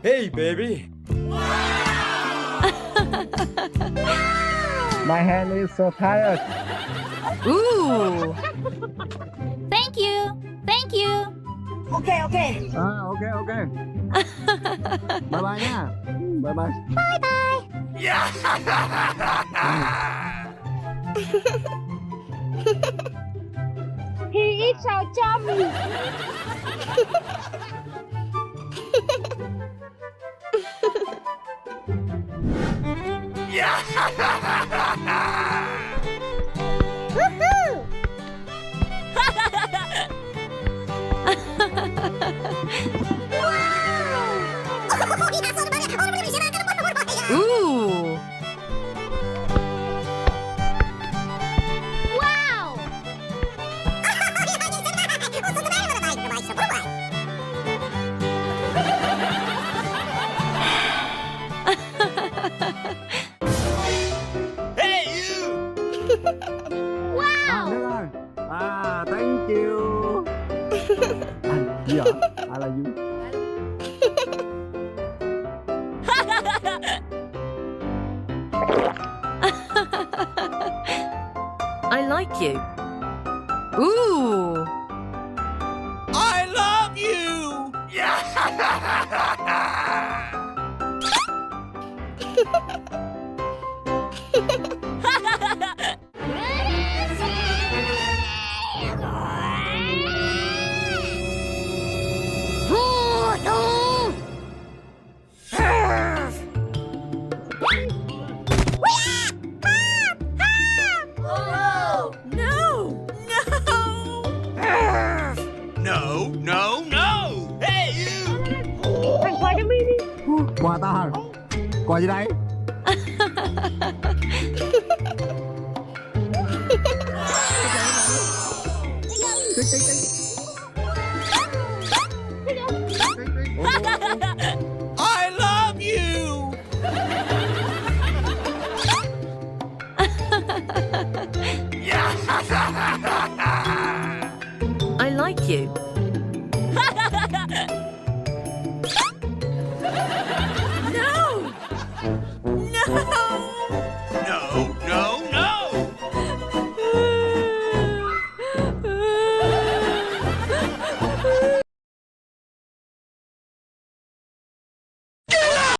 Hey, baby. My hand is so tired. Ooh. Thank you. Thank you. Okay, okay. Okay, okay. Bye bye nha. Bye bye. Bye bye. He is our chum. Woohoo! Ooh. Wow! Hey, you. Wow! Được rồi. Thank you. Gì hả? Là you. I like you. Ooh. I love you. No, no, no. Hey, you. Thằng khoai cho mi đi. Quà tao hả? Quà gì đây? Tích, tích, tích. I love you. I like you.